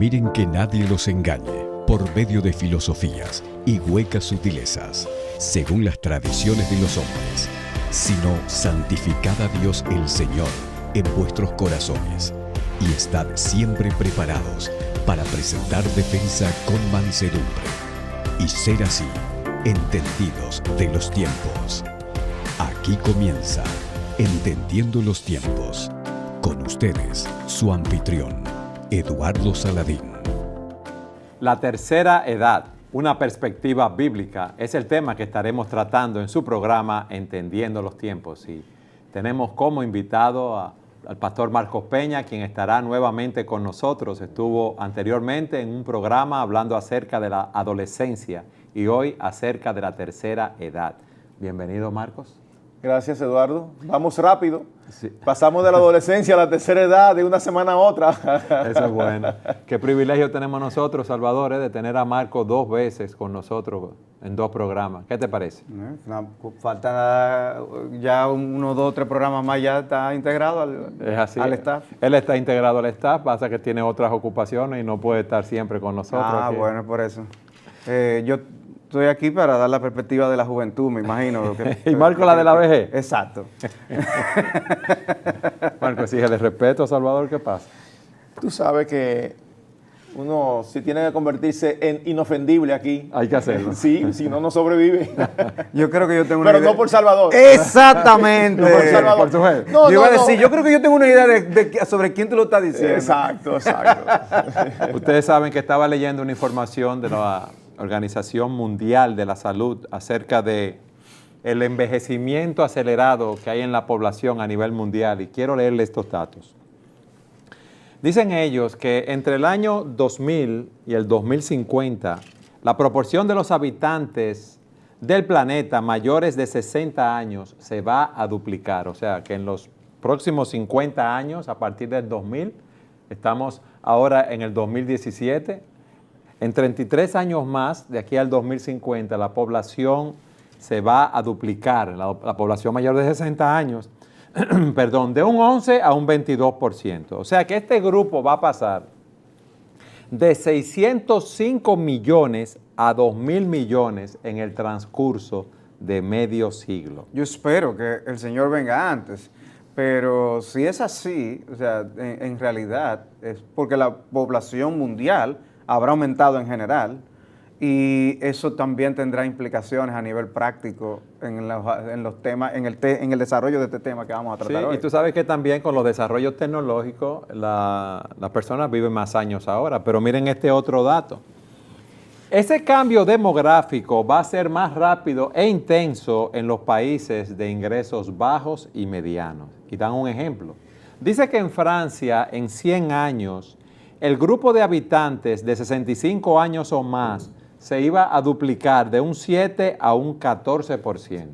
miren que nadie los engañe por medio de filosofías y huecas sutilezas, según las tradiciones de los hombres, sino santificad a Dios el Señor en vuestros corazones y estad siempre preparados para presentar defensa con mansedumbre y ser así entendidos de los tiempos. Aquí comienza Entendiendo los Tiempos. Con ustedes, su anfitrión, Eduardo Saladín. La tercera edad, una perspectiva bíblica, es el tema que estaremos tratando en su programa Entendiendo los Tiempos. Y tenemos como invitado al pastor Marcos Peña, quien estará nuevamente con nosotros. Estuvo anteriormente en un programa hablando acerca de la adolescencia y hoy acerca de la tercera edad. Bienvenido, Marcos. Gracias, Eduardo. Vamos rápido. Sí. Pasamos de la adolescencia a la tercera edad de una semana a otra. Eso es bueno. Qué privilegio tenemos nosotros, Salvador, de tener a Marcos 2 veces con nosotros en 2 programas. ¿Qué te parece? Falta ya 1, 2, 3 programas más, ya está integrado al staff. Él está integrado al staff, pasa que tiene otras ocupaciones y no puede estar siempre con nosotros. Aquí. Bueno, por eso. Yo estoy aquí para dar la perspectiva de la juventud, me imagino. Y Marco la de la vejez. Exacto. Marco, exígele respeto a Salvador, ¿qué pasa? Tú sabes que uno sí tiene que convertirse en inofendible aquí. Hay que hacerlo. Sí, si no, no sobrevive. Yo creo que yo tengo una Pero idea. no por Salvador. Exactamente. No por Salvador. Por tu jefe. No, yo iba a no. decir, yo creo que yo tengo una idea sobre quién tú lo estás diciendo. Exacto. Ustedes saben que estaba leyendo una información de la Organización Mundial de la Salud acerca de el envejecimiento acelerado que hay en la población a nivel mundial, y quiero leerle estos datos. Dicen ellos que entre el año 2000 y el 2050, la proporción de los habitantes del planeta mayores de 60 años se va a duplicar. O sea, que en los próximos 50 años, a partir del 2000, estamos ahora en el 2017, en 33 años más, de aquí al 2050, la población se va a duplicar, la población mayor de 60 años, perdón, de un 11 a un 22%. O sea que este grupo va a pasar de 605 millones a 2.000 millones en el transcurso de medio siglo. Yo espero que el Señor venga antes, pero si es así, o sea, en realidad es porque la población mundial habrá aumentado en general y eso también tendrá implicaciones a nivel práctico en los temas, en el desarrollo de este tema que vamos a tratar hoy. Y tú sabes que también con los desarrollos tecnológicos las personas viven más años ahora, pero miren este otro dato. Ese cambio demográfico va a ser más rápido e intenso en los países de ingresos bajos y medianos. Y dan un ejemplo. Dice que en Francia, en 100 años, el grupo de habitantes de 65 años o más se iba a duplicar de un 7 a un 14%.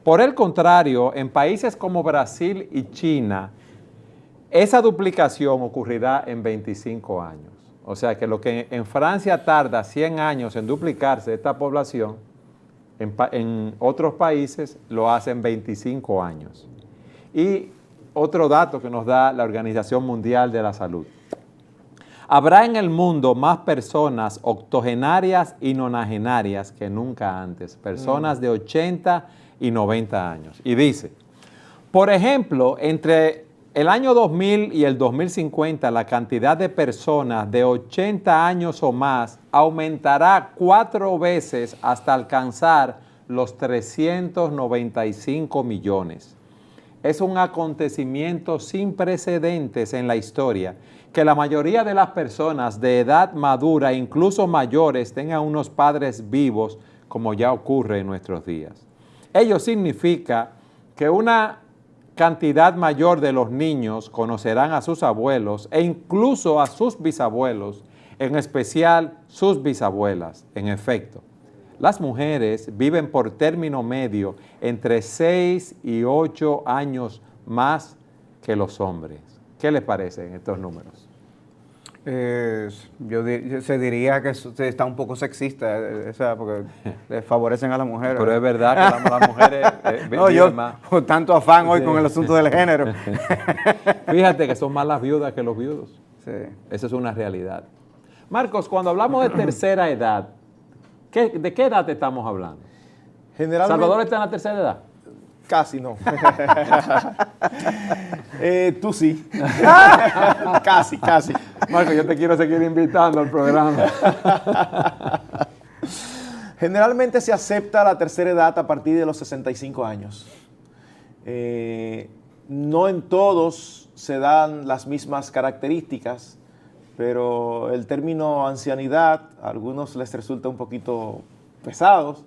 Por el contrario, en países como Brasil y China, esa duplicación ocurrirá en 25 años. O sea que lo que en Francia tarda 100 años en duplicarse esta población, en otros países lo hacen 25 años. Y otro dato que nos da la Organización Mundial de la Salud. Habrá en el mundo más personas octogenarias y nonagenarias que nunca antes, personas de 80 y 90 años. Y dice, por ejemplo, entre el año 2000 y el 2050, la cantidad de personas de 80 años o más aumentará 4 veces hasta alcanzar los 395 millones. Es un acontecimiento sin precedentes en la historia que la mayoría de las personas de edad madura, incluso mayores, tengan unos padres vivos, como ya ocurre en nuestros días. Ello significa que una cantidad mayor de los niños conocerán a sus abuelos e incluso a sus bisabuelos, en especial sus bisabuelas. En efecto, las mujeres viven por término medio entre 6 y 8 años más que los hombres. ¿Qué les parecen estos números? Se diría que está un poco sexista, porque le favorecen a las mujeres. Pero es verdad que las mujeres no, yo más. Con tanto afán hoy con el asunto del género. Fíjate que son más las viudas que los viudos. Sí. Eso es una realidad. Marcos, cuando hablamos de tercera edad, ¿de qué edad estamos hablando? Generalmente, ¿Salvador está en la tercera edad? casi no. Tú sí. Casi, casi. Marcos, yo te quiero seguir invitando al programa. Generalmente se acepta la tercera edad a partir de los 65 años. No en todos se dan las mismas características, pero el término ancianidad a algunos les resulta un poquito pesados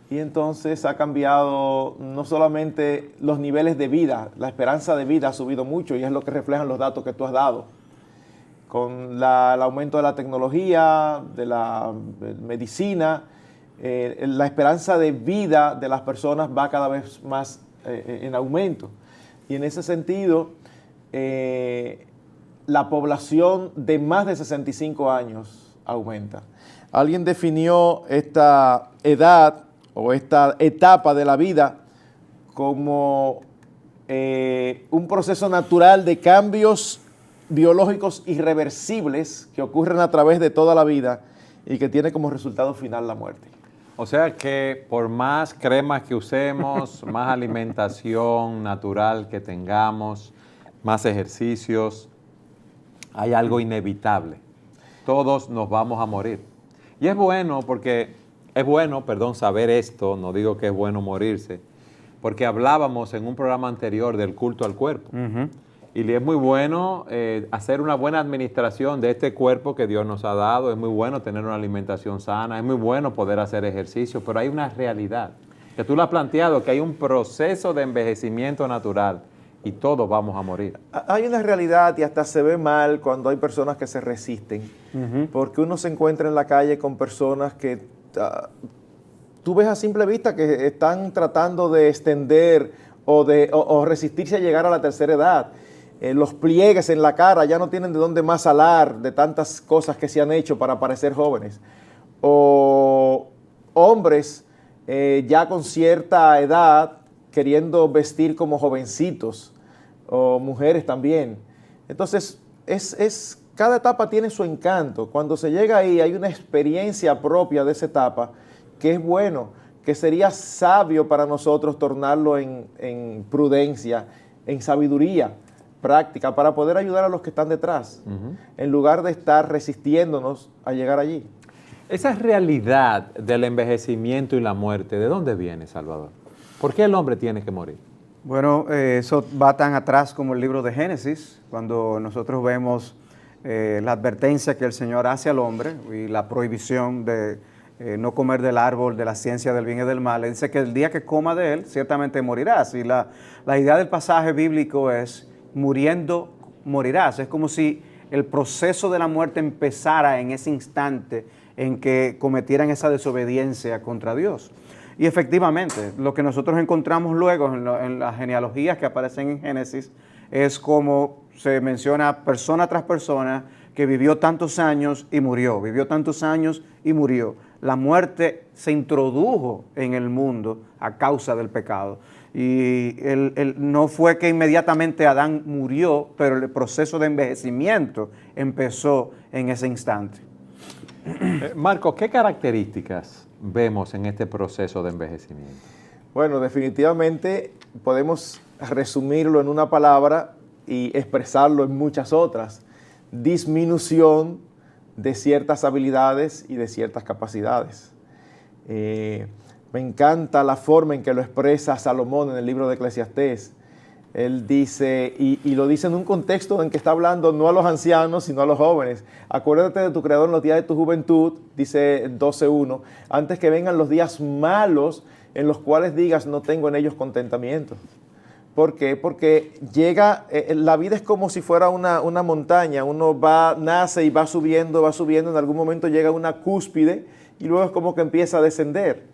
y entonces ha cambiado no solamente los niveles de vida, la esperanza de vida ha subido mucho y es lo que reflejan los datos que tú has dado. Con el aumento de la tecnología, de la medicina, la esperanza de vida de las personas va cada vez más en aumento. Y en ese sentido, la población de más de 65 años aumenta. Alguien definió esta edad o esta etapa de la vida como un proceso natural de cambios biológicos irreversibles que ocurren a través de toda la vida y que tiene como resultado final la muerte. O sea que por más cremas que usemos, más alimentación natural que tengamos, más ejercicios, hay algo inevitable. Todos nos vamos a morir. Y es bueno saber esto, no digo que es bueno morirse, porque hablábamos en un programa anterior del culto al cuerpo. Y es muy bueno hacer una buena administración de este cuerpo que Dios nos ha dado, es muy bueno tener una alimentación sana, es muy bueno poder hacer ejercicio, pero hay una realidad, que tú lo has planteado, que hay un proceso de envejecimiento natural y todos vamos a morir. Hay una realidad y hasta se ve mal cuando hay personas que se resisten, porque uno se encuentra en la calle con personas que tú ves a simple vista que están tratando de extender o resistirse a llegar a la tercera edad. Los pliegues en la cara ya no tienen de dónde más alar de tantas cosas que se han hecho para parecer jóvenes. O hombres ya con cierta edad queriendo vestir como jovencitos, o mujeres también. Entonces, cada etapa tiene su encanto. Cuando se llega ahí hay una experiencia propia de esa etapa que es bueno, que sería sabio para nosotros tornarlo en prudencia, en sabiduría práctica para poder ayudar a los que están detrás, en lugar de estar resistiéndonos a llegar allí. Esa realidad del envejecimiento y la muerte, ¿de dónde viene, Salvador? ¿Por qué el hombre tiene que morir? Bueno, eso va tan atrás como el libro de Génesis, cuando nosotros vemos la advertencia que el Señor hace al hombre y la prohibición de no comer del árbol de la ciencia del bien y del mal. Él dice que el día que coma de él, ciertamente morirás. Y la idea del pasaje bíblico es: muriendo, morirás. Es como si el proceso de la muerte empezara en ese instante en que cometieran esa desobediencia contra Dios. Y efectivamente, lo que nosotros encontramos luego en las genealogías que aparecen en Génesis es como se menciona persona tras persona que vivió tantos años y murió, vivió tantos años y murió. La muerte se introdujo en el mundo a causa del pecado. Y no fue que inmediatamente Adán murió, pero el proceso de envejecimiento empezó en ese instante. Marcos, ¿qué características vemos en este proceso de envejecimiento? Bueno, definitivamente podemos resumirlo en una palabra y expresarlo en muchas otras. Disminución de ciertas habilidades y de ciertas capacidades. Me encanta la forma en que lo expresa Salomón en el libro de Eclesiastés. Él dice, y lo dice en un contexto en que está hablando no a los ancianos, sino a los jóvenes. Acuérdate de tu Creador en los días de tu juventud, dice 12:1, antes que vengan los días malos en los cuales digas, no tengo en ellos contentamiento. ¿Por qué? Porque llega, la vida es como si fuera una montaña. Uno nace y va subiendo, en algún momento llega a una cúspide y luego es como que empieza a descender.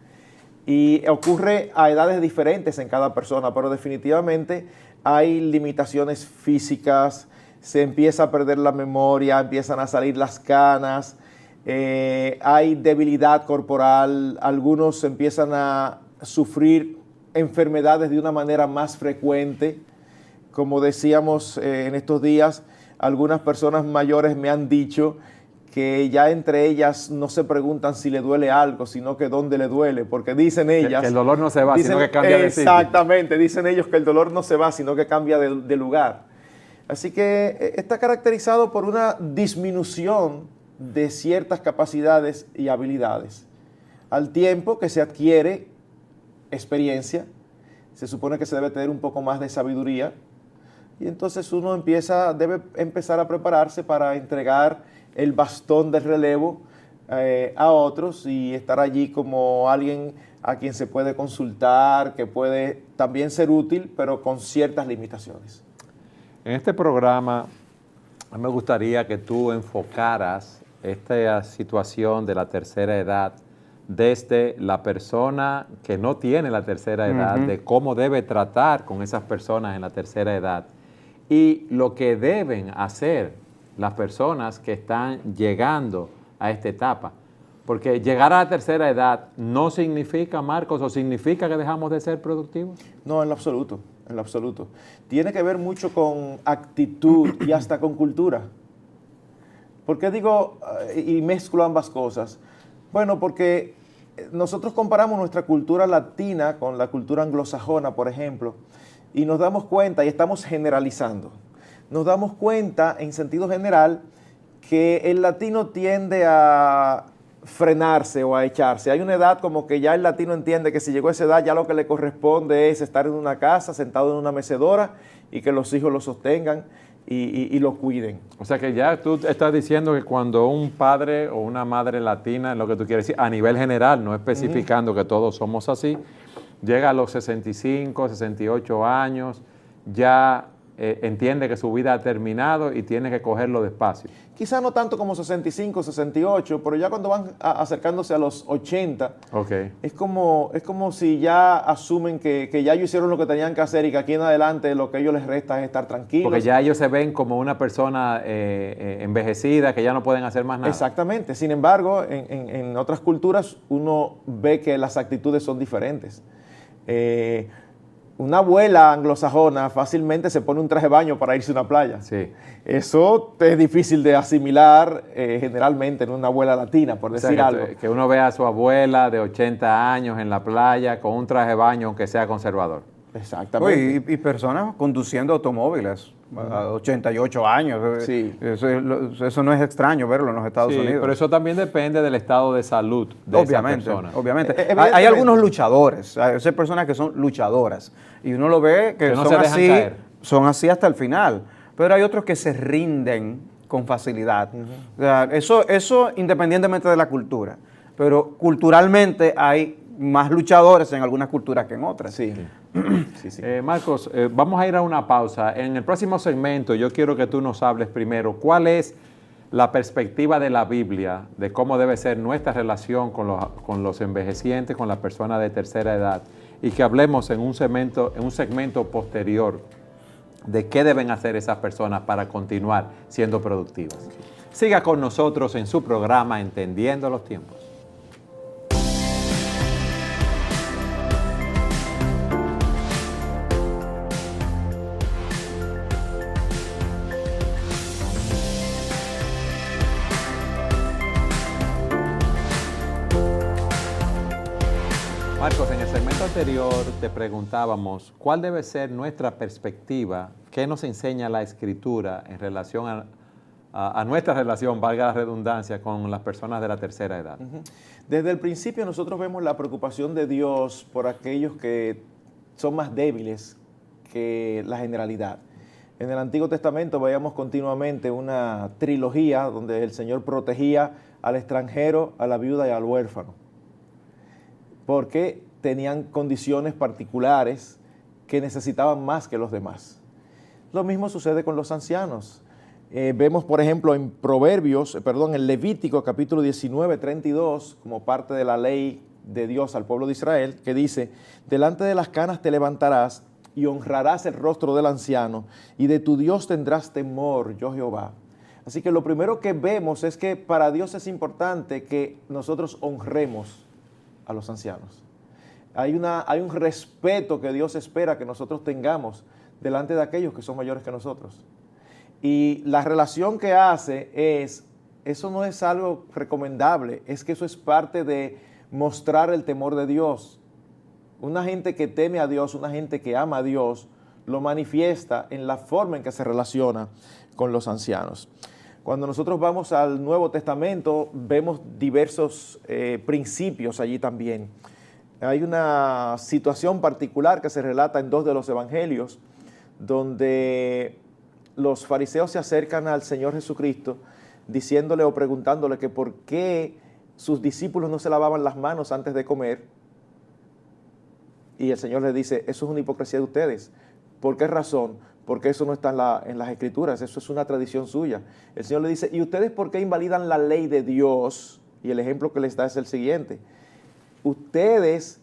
Y ocurre a edades diferentes en cada persona, pero definitivamente hay limitaciones físicas, se empieza a perder la memoria, empiezan a salir las canas, hay debilidad corporal, algunos empiezan a sufrir enfermedades de una manera más frecuente. Como decíamos en estos días, algunas personas mayores me han dicho que ya entre ellas no se preguntan si le duele algo, sino que dónde le duele, porque dicen ellas... Que el dolor no se va, sino que cambia de sitio. Exactamente, dicen ellos que el dolor no se va, sino que cambia de lugar. Así que está caracterizado por una disminución de ciertas capacidades y habilidades. Al tiempo que se adquiere experiencia, se supone que se debe tener un poco más de sabiduría, y entonces uno debe empezar a prepararse para entregar el bastón del relevo a otros y estar allí como alguien a quien se puede consultar, que puede también ser útil, pero con ciertas limitaciones. En este programa, a mí me gustaría que tú enfocaras esta situación de la tercera edad desde la persona que no tiene la tercera edad, de cómo debe tratar con esas personas en la tercera edad y lo que deben hacer las personas que están llegando a esta etapa. Porque llegar a la tercera edad no significa, Marcos, o significa que dejamos de ser productivos. No, en lo absoluto, en lo absoluto. Tiene que ver mucho con actitud y hasta con cultura. ¿Por qué digo y mezclo ambas cosas? Bueno, porque nosotros comparamos nuestra cultura latina con la cultura anglosajona, por ejemplo, y nos damos cuenta, y estamos generalizando, nos damos cuenta en sentido general que el latino tiende a frenarse o a echarse. Hay una edad como que ya el latino entiende que si llegó a esa edad ya lo que le corresponde es estar en una casa, sentado en una mecedora y que los hijos lo sostengan y lo cuiden. O sea que ya tú estás diciendo que cuando un padre o una madre latina, lo que tú quieres decir, a nivel general, no especificando que todos somos así, llega a los 65, 68 años, ya entiende que su vida ha terminado y tiene que cogerlo despacio. Quizá no tanto como 65, 68, pero ya cuando van acercándose a los 80, Okay. es como si ya asumen que ya ellos hicieron lo que tenían que hacer y que aquí en adelante lo que a ellos les resta es estar tranquilos. Porque ya ellos se ven como una persona envejecida, que ya no pueden hacer más nada. Exactamente. Sin embargo, en otras culturas uno ve que las actitudes son diferentes. Una abuela anglosajona fácilmente se pone un traje de baño para irse a una playa. Sí. Eso es difícil de asimilar generalmente en una abuela latina, por decir algo. Que uno vea a su abuela de 80 años en la playa con un traje de baño, aunque sea conservador. Exactamente. Y personas conduciendo automóviles a 88 años. Sí. Eso no es extraño verlo en los Estados Sí, Unidos. pero eso también depende del estado de salud de esa persona. Obviamente. Evidentemente. Hay algunos luchadores, hay personas que son luchadoras y uno lo ve que no son se dejan así, caer. son así hasta el final. Pero hay otros que se rinden con facilidad. O sea, eso independientemente de la cultura. Pero culturalmente hay más luchadores en algunas culturas que en otras. Sí. Sí. Marcos, vamos a ir a una pausa. En el próximo segmento yo quiero que tú nos hables primero cuál es la perspectiva de la Biblia de cómo debe ser nuestra relación con los envejecientes, con las personas de tercera edad, y que hablemos en un segmento posterior de qué deben hacer esas personas para continuar siendo productivas. Siga con nosotros en su programa Entendiendo los Tiempos. Marcos, en el segmento anterior te preguntábamos cuál debe ser nuestra perspectiva, qué nos enseña la Escritura en relación a nuestra relación, valga la redundancia, con las personas de la tercera edad. Desde el principio nosotros vemos la preocupación de Dios por aquellos que son más débiles que la generalidad. En el Antiguo Testamento veíamos continuamente una trilogía donde el Señor protegía al extranjero, a la viuda y al huérfano, porque tenían condiciones particulares que necesitaban más que los demás. Lo mismo sucede con los ancianos. Vemos, por ejemplo, en en Levítico capítulo 19, 32, como parte de la ley de Dios al pueblo de Israel, que dice: delante de las canas te levantarás y honrarás el rostro del anciano, y de tu Dios tendrás temor, yo Jehová. Así que lo primero que vemos es que para Dios es importante que nosotros honremos a los ancianos. Hay un respeto que Dios espera que nosotros tengamos delante de aquellos que son mayores que nosotros. Y la relación que hace eso no es algo recomendable, es que eso es parte de mostrar el temor de Dios. Una gente que teme a Dios, una gente que ama a Dios, lo manifiesta en la forma en que se relaciona con los ancianos. Cuando nosotros vamos al Nuevo Testamento, vemos diversos principios allí también. Hay una situación particular que se relata en 2 de los evangelios, donde los fariseos se acercan al Señor Jesucristo diciéndole o preguntándole que por qué sus discípulos no se lavaban las manos antes de comer. Y el Señor les dice, eso es una hipocresía de ustedes. ¿Por qué razón? Porque eso no está en las Escrituras, eso es una tradición suya. El Señor le dice, ¿y ustedes por qué invalidan la ley de Dios? Y el ejemplo que les da es el siguiente. Ustedes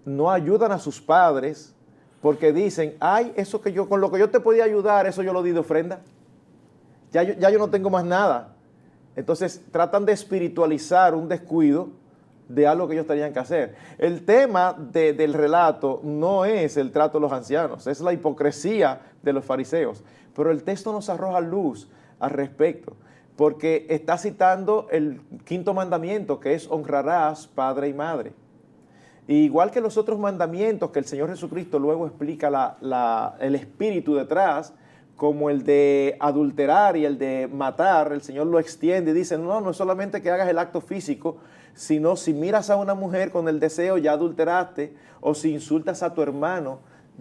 no ayudan a sus padres porque dicen, ay, eso que yo, con lo que yo te podía ayudar, eso yo lo di de ofrenda. Ya yo no tengo más nada. Entonces tratan de espiritualizar un descuido de algo que ellos tenían que hacer. El tema del relato no es el trato de los ancianos, es la hipocresía de los fariseos. Pero el texto nos arroja luz al respecto, porque está citando el 5.º mandamiento, que es honrarás padre y madre. Y igual que los otros mandamientos que el Señor Jesucristo luego explica el espíritu detrás, como el de adulterar y el de matar, el Señor lo extiende y dice, no es solamente que hagas el acto físico, sino si miras a una mujer con el deseo, ya adulteraste, o si insultas a tu hermano,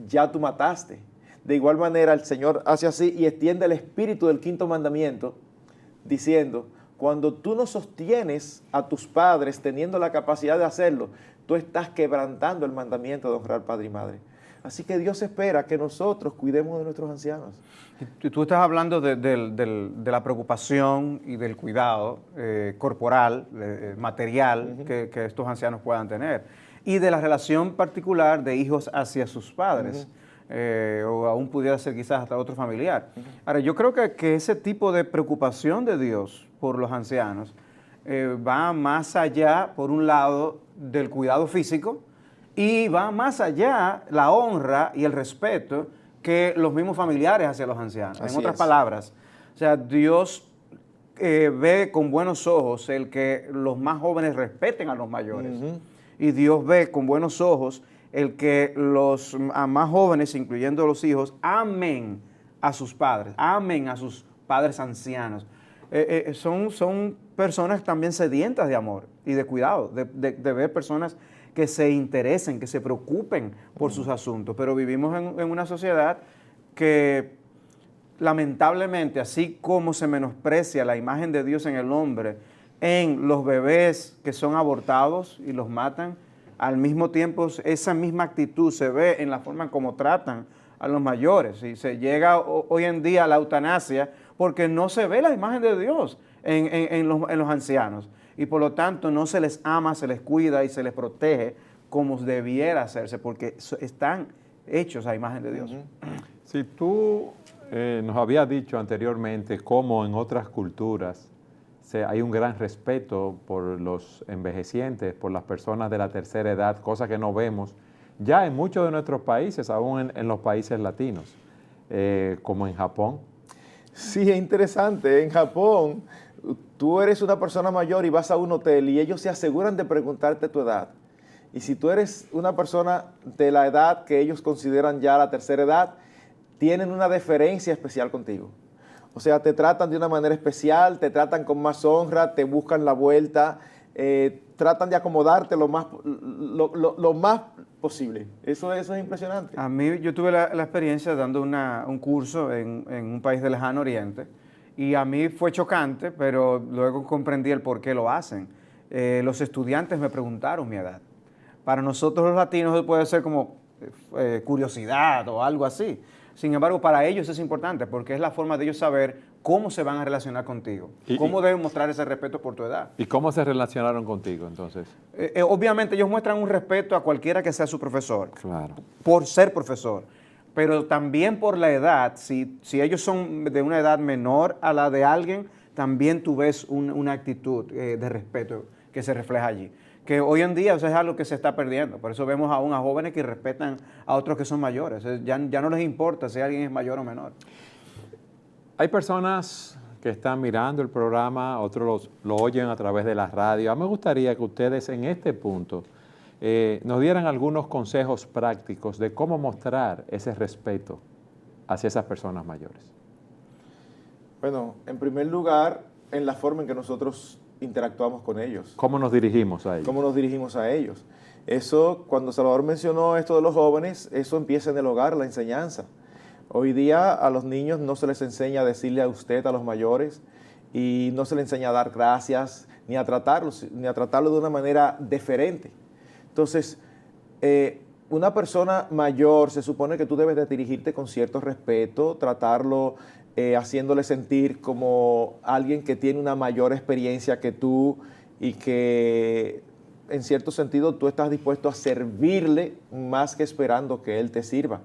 ya tú mataste. De igual manera, el Señor hace así y extiende el espíritu del 5.º mandamiento, diciendo, cuando tú no sostienes a tus padres teniendo la capacidad de hacerlo, tú estás quebrantando el mandamiento de honrar padre y madre. Así que Dios espera que nosotros cuidemos de nuestros ancianos. Tú estás hablando de la preocupación y del cuidado corporal, material, que estos ancianos puedan tener, y de la relación particular de hijos hacia sus padres, o aún pudiera ser quizás hasta otro familiar. Ahora, yo creo que ese tipo de preocupación de Dios por los ancianos va más allá, por un lado, del cuidado físico, y va más allá la honra y el respeto que los mismos familiares hacia los ancianos. En otras palabras, o sea, Dios ve con buenos ojos el que los más jóvenes respeten a los mayores. Y Dios ve con buenos ojos el que los más jóvenes, incluyendo los hijos, amen a sus padres, amen a sus padres ancianos. Son personas también sedientas de amor y de cuidado, de ver personas que se interesen, que se preocupen por sus asuntos. Pero vivimos en una sociedad que lamentablemente, así como se menosprecia la imagen de Dios en el hombre, en los bebés que son abortados y los matan, al mismo tiempo esa misma actitud se ve en la forma en cómo tratan a los mayores. Y se llega hoy en día a la eutanasia porque no se ve la imagen de Dios en los ancianos. Y por lo tanto no se les ama, se les cuida y se les protege como debiera hacerse, porque están hechos a imagen de Dios. Si tú nos habías dicho anteriormente cómo en otras culturas hay un gran respeto por los envejecientes, por las personas de la tercera edad, cosa que no vemos ya en muchos de nuestros países, aún en los países latinos, como en Japón. Sí, es interesante. En Japón, tú eres una persona mayor y vas a un hotel y ellos se aseguran de preguntarte tu edad. Y si tú eres una persona de la edad que ellos consideran ya la tercera edad, tienen una deferencia especial contigo. O sea, te tratan de una manera especial, te tratan con más honra, te buscan la vuelta, tratan de acomodarte lo más posible. Eso es impresionante. A mí, yo tuve la experiencia dando un curso en un país del lejano oriente, y a mí fue chocante, pero luego comprendí el por qué lo hacen. Los estudiantes me preguntaron mi edad. Para nosotros los latinos puede ser como curiosidad o algo así. Sin embargo, para ellos es importante porque es la forma de ellos saber cómo se van a relacionar contigo, cómo deben mostrar ese respeto por tu edad. ¿Y cómo se relacionaron contigo entonces? Obviamente ellos muestran un respeto a cualquiera que sea su profesor, Claro. por ser profesor, pero también por la edad. Si ellos son de una edad menor a la de alguien, también tú ves una actitud de respeto que se refleja allí. Que hoy en día, o sea, es algo que se está perdiendo. Por eso vemos aún a jóvenes que respetan a otros que son mayores. Ya no les importa si alguien es mayor o menor. Hay personas que están mirando el programa, otros lo oyen a través de la radio. A mí me gustaría que ustedes en este punto nos dieran algunos consejos prácticos de cómo mostrar ese respeto hacia esas personas mayores. Bueno, en primer lugar, en la forma en que nosotros interactuamos con ellos. ¿Cómo nos dirigimos a ellos? ¿Cómo nos dirigimos a ellos? Eso, cuando Salvador mencionó esto de los jóvenes, eso empieza en el hogar, la enseñanza. Hoy día a los niños no se les enseña a decirle a usted, a los mayores, y no se les enseña a dar gracias, ni a tratarlos de una manera deferente. Entonces, una persona mayor se supone que tú debes de dirigirte con cierto respeto, tratarlo haciéndole sentir como alguien que tiene una mayor experiencia que tú y que en cierto sentido tú estás dispuesto a servirle más que esperando que él te sirva.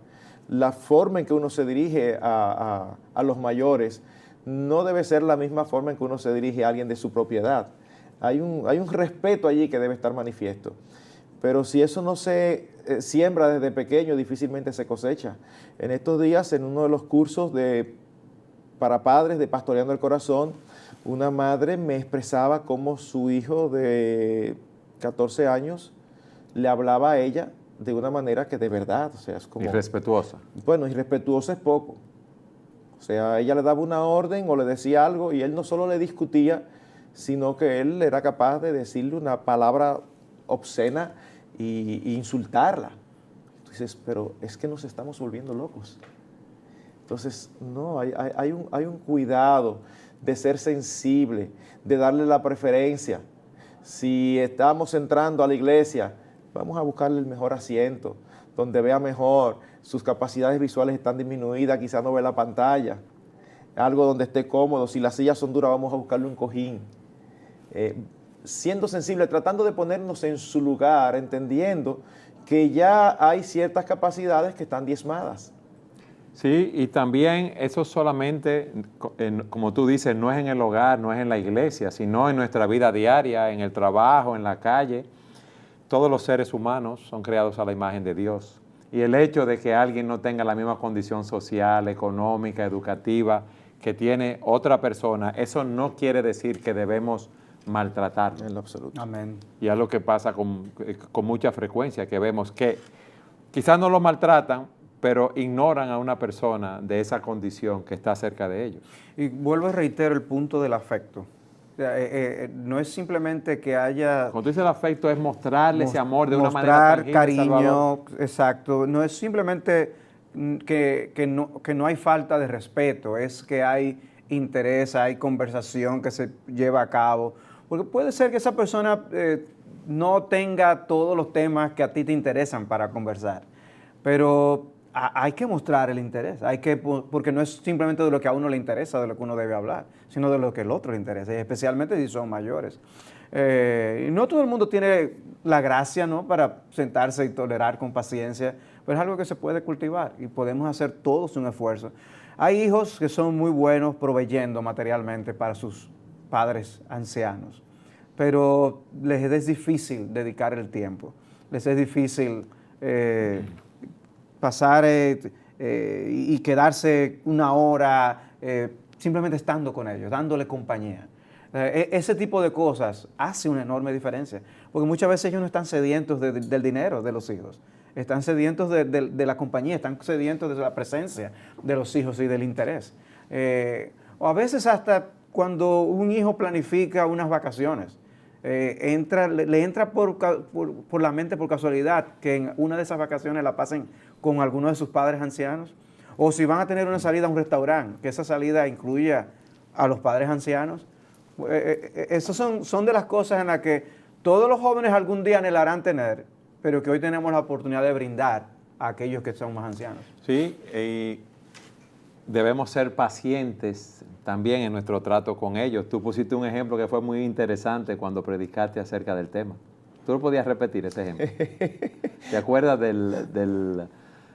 La forma en que uno se dirige a los mayores no debe ser la misma forma en que uno se dirige a alguien de su propiedad. Hay un respeto allí que debe estar manifiesto. Pero si eso no se siembra desde pequeño, difícilmente se cosecha. En estos días, en uno de los cursos para padres de Pastoreando el Corazón, una madre me expresaba cómo su hijo de 14 años le hablaba a ella de una manera que de verdad, o sea, es como... Irrespetuosa. Bueno, irrespetuosa es poco. O sea, ella le daba una orden o le decía algo y él no solo le discutía, sino que él era capaz de decirle una palabra obscena y insultarla. Entonces, pero es que nos estamos volviendo locos. Entonces, no, hay un cuidado de ser sensible, de darle la preferencia. Si estamos entrando a la iglesia, vamos a buscarle el mejor asiento, donde vea mejor, sus capacidades visuales están disminuidas, quizás no ve la pantalla, algo donde esté cómodo. Si las sillas son duras, vamos a buscarle un cojín. Siendo sensible, tratando de ponernos en su lugar, entendiendo que ya hay ciertas capacidades que están diezmadas. Sí, y también eso solamente, como tú dices, no es en el hogar, no es en la iglesia, sino en nuestra vida diaria, en el trabajo, en la calle. Todos los seres humanos son creados a la imagen de Dios. Y el hecho de que alguien no tenga la misma condición social, económica, educativa que tiene otra persona, eso no quiere decir que debemos maltratarlo. En lo absoluto. Amén. Y es lo que pasa con mucha frecuencia, que vemos que quizás no lo maltratan, pero ignoran a una persona de esa condición que está cerca de ellos. Y vuelvo y reitero el punto del afecto. O sea, no es simplemente que haya... Cuando tú dices el afecto es mostrarle ese amor de una manera tangible, cariño, Salvador. exacto. No es simplemente que no hay falta de respeto, es que hay interés, hay conversación que se lleva a cabo. Porque puede ser que esa persona no tenga todos los temas que a ti te interesan para conversar, pero hay que mostrar el interés, porque no es simplemente de lo que a uno le interesa, de lo que uno debe hablar, sino de lo que el otro le interesa, y especialmente si son mayores. No todo el mundo tiene la gracia, ¿no?, para sentarse y tolerar con paciencia, pero es algo que se puede cultivar y podemos hacer todos un esfuerzo. Hay hijos que son muy buenos proveyendo materialmente para sus padres ancianos, pero les es difícil dedicar el tiempo, les es difícil pasar y quedarse una hora simplemente estando con ellos, dándole compañía. Ese tipo de cosas hace una enorme diferencia, porque muchas veces ellos no están sedientos del dinero de los hijos, están sedientos de la compañía, están sedientos de la presencia de los hijos y del interés. O a veces hasta cuando un hijo planifica unas vacaciones, le entra por la mente por casualidad que en una de esas vacaciones la pasen con alguno de sus padres ancianos, o si van a tener una salida a un restaurante, que esa salida incluya a los padres ancianos. Esas son de las cosas en las que todos los jóvenes algún día anhelarán tener, pero que hoy tenemos la oportunidad de brindar a aquellos que son más ancianos. Sí, y debemos ser pacientes también en nuestro trato con ellos. Tú pusiste un ejemplo que fue muy interesante cuando predicaste acerca del tema. ¿Tú lo podías repetir ese ejemplo? ¿Te acuerdas del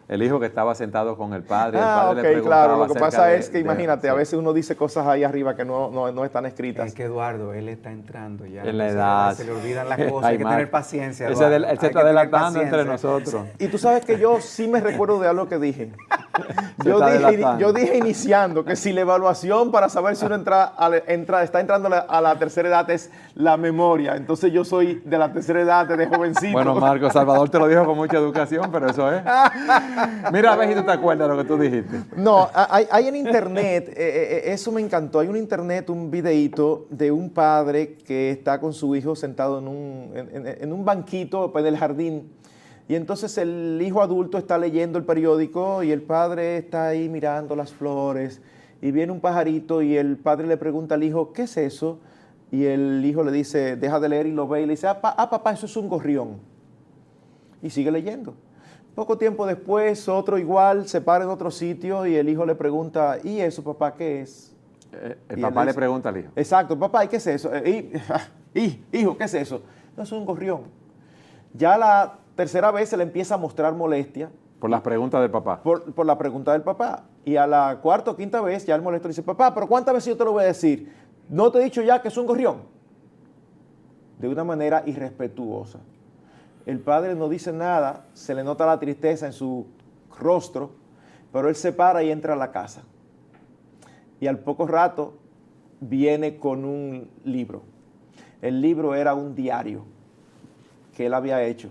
el hijo que estaba sentado con el padre? El padre le preguntaba claro. Lo que pasa es que, imagínate, sí, a veces uno dice cosas ahí arriba que no están escritas. Es que Eduardo, él está entrando ya. En la edad. Se le olvidan las cosas, hay que tener paciencia. Él se está adelantando entre nosotros. Y tú sabes que yo sí me recuerdo de algo que dije. Yo dije iniciando que si la evaluación para saber si uno está entrando a la tercera edad es la memoria, entonces yo soy de la tercera edad, de jovencito. Bueno, Marco, Salvador te lo dijo con mucha educación, pero eso es. Mira, a ver si tú te acuerdas de lo que tú dijiste. No, hay en internet, eso me encantó, hay en internet un videíto de un padre que está con su hijo sentado en un banquito en el jardín. Y entonces el hijo adulto está leyendo el periódico y el padre está ahí mirando las flores y viene un pajarito y el padre le pregunta al hijo, ¿qué es eso? Y el hijo le dice, deja de leer y lo ve y le dice, papá, eso es un gorrión. Y sigue leyendo. Poco tiempo después, otro igual se para en otro sitio y el hijo le pregunta, ¿y eso, papá, qué es? El papá le pregunta al hijo. Exacto, papá, ¿y qué es eso? Hijo, ¿qué es eso? No, es un gorrión. Ya la tercera vez se le empieza a mostrar molestia. Por las preguntas del papá. Por la pregunta del papá. Y a la cuarta o quinta vez ya el molesto le dice, papá, ¿pero cuántas veces yo te lo voy a decir? ¿No te he dicho ya que es un gorrión? De una manera irrespetuosa. El padre no dice nada, se le nota la tristeza en su rostro, pero él se para y entra a la casa. Y al poco rato viene con un libro. El libro era un diario que él había hecho.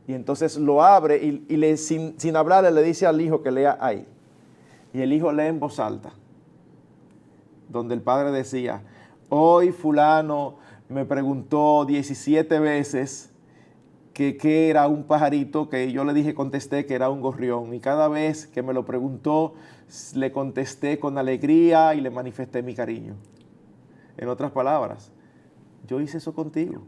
Y entonces lo abre y sin hablarle le dice al hijo que lea ahí. Y el hijo lee en voz alta, donde el padre decía, hoy fulano me preguntó 17 veces que era un pajarito, que yo le dije, contesté que era un gorrión. Y cada vez que me lo preguntó, le contesté con alegría y le manifesté mi cariño. En otras palabras, yo hice eso contigo.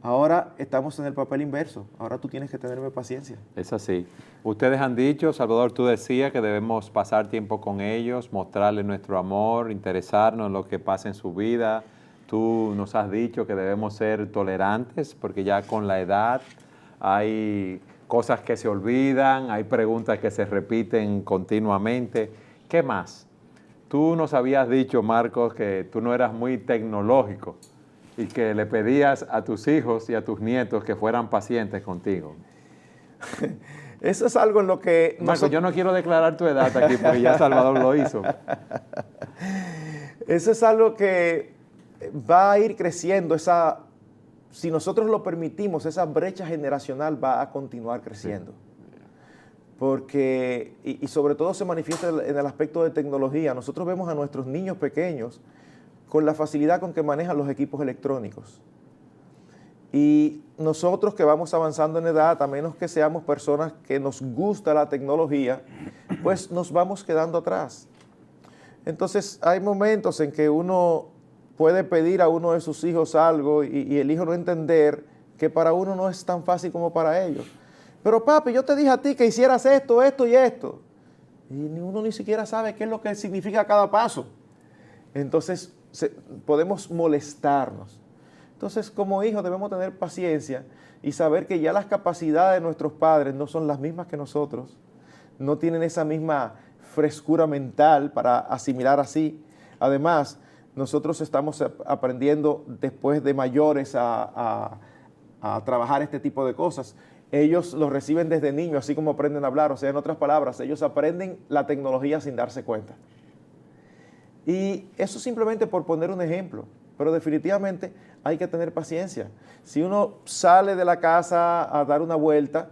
Ahora estamos en el papel inverso. Ahora tú tienes que tenerme paciencia. Es así. Ustedes han dicho, Salvador, tú decías que debemos pasar tiempo con ellos, mostrarles nuestro amor, interesarnos en lo que pasa en su vida. Tú nos has dicho que debemos ser tolerantes porque ya con la edad hay cosas que se olvidan, hay preguntas que se repiten continuamente. ¿Qué más? Tú nos habías dicho, Marcos, que tú no eras muy tecnológico y que le pedías a tus hijos y a tus nietos que fueran pacientes contigo. Eso es algo en lo que... Marcos, yo no quiero declarar tu edad aquí porque ya Salvador lo hizo. Eso es algo que va a ir creciendo, si nosotros lo permitimos, esa brecha generacional va a continuar creciendo. Sí. Porque, y sobre todo se manifiesta en el aspecto de tecnología. Nosotros vemos a nuestros niños pequeños con la facilidad con que manejan los equipos electrónicos. Y nosotros que vamos avanzando en edad, a menos que seamos personas que nos gusta la tecnología, pues nos vamos quedando atrás. Entonces hay momentos en que uno puede pedir a uno de sus hijos algo y el hijo no entender que para uno no es tan fácil como para ellos. Pero papi, yo te dije a ti que hicieras esto, esto y esto. Y uno ni siquiera sabe qué es lo que significa cada paso. Entonces podemos molestarnos. Entonces, como hijos debemos tener paciencia y saber que ya las capacidades de nuestros padres no son las mismas que nosotros, no tienen esa misma frescura mental para asimilar así. Además, nosotros estamos aprendiendo después de mayores a trabajar este tipo de cosas. Ellos lo reciben desde niños, así como aprenden a hablar. O sea, en otras palabras, ellos aprenden la tecnología sin darse cuenta. Y eso simplemente por poner un ejemplo, pero definitivamente hay que tener paciencia. Si uno sale de la casa a dar una vuelta,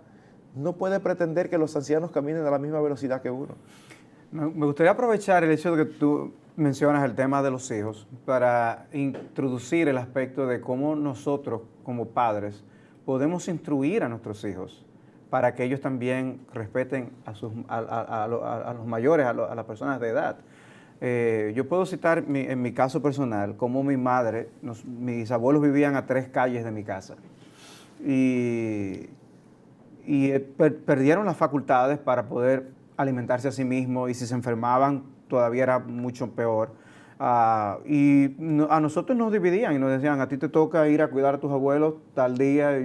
no puede pretender que los ancianos caminen a la misma velocidad que uno. Me gustaría aprovechar el hecho de que tú mencionas el tema de los hijos para introducir el aspecto de cómo nosotros, como padres, podemos instruir a nuestros hijos para que ellos también respeten a los mayores, a las personas de edad. Yo puedo citar en mi caso personal, cómo mi madre, mis abuelos vivían a 3 calles de mi casa y perdieron las facultades para poder alimentarse a sí mismos y si se enfermaban todavía era mucho peor. A nosotros nos dividían y nos decían, a ti te toca ir a cuidar a tus abuelos tal día.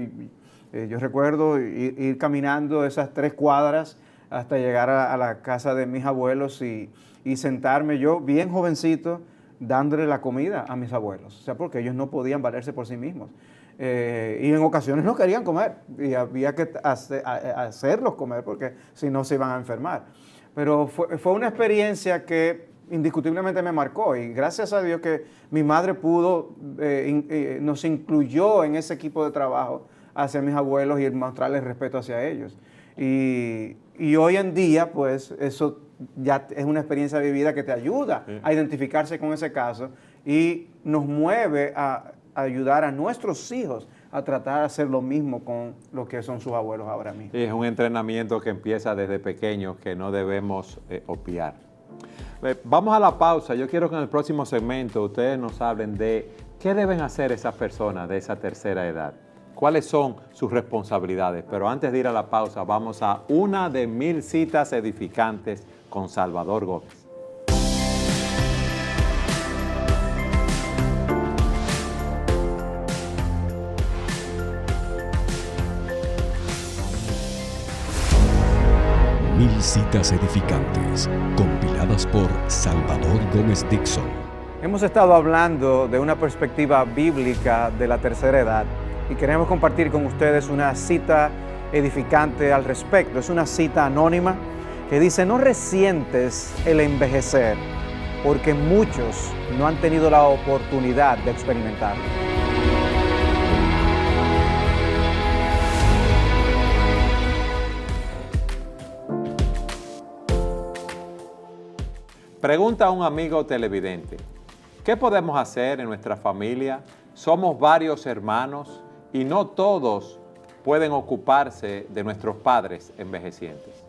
Yo recuerdo ir caminando esas 3 cuadras hasta llegar a la casa de mis abuelos y sentarme yo, bien jovencito, dándole la comida a mis abuelos. O sea, porque ellos no podían valerse por sí mismos. Y en ocasiones no querían comer y había que hacerlos comer porque si no se iban a enfermar. Pero fue una experiencia que indiscutiblemente me marcó y gracias a Dios que mi madre nos incluyó en ese equipo de trabajo hacia mis abuelos y mostrarles respeto hacia ellos. Y hoy en día, pues, eso ya es una experiencia vivida que te ayuda a identificarse con ese caso y nos mueve a ayudar a nuestros hijos a tratar de hacer lo mismo con lo que son sus abuelos ahora mismo. Es un entrenamiento que empieza desde pequeños que no debemos obviar. Vamos a la pausa. Yo quiero que en el próximo segmento ustedes nos hablen de qué deben hacer esas personas de esa tercera edad. ¿Cuáles son sus responsabilidades? Pero antes de ir a la pausa, vamos a una de 1000 citas edificantes con Salvador Gómez. Mil citas edificantes, compiladas por Salvador Gómez Dixon. Hemos estado hablando de una perspectiva bíblica de la tercera edad y queremos compartir con ustedes una cita edificante al respecto. Es una cita anónima que dice: no resientes el envejecer, porque muchos no han tenido la oportunidad de experimentarlo. Pregunta a un amigo televidente: ¿qué podemos hacer en nuestra familia? Somos varios hermanos y no todos pueden ocuparse de nuestros padres envejecientes.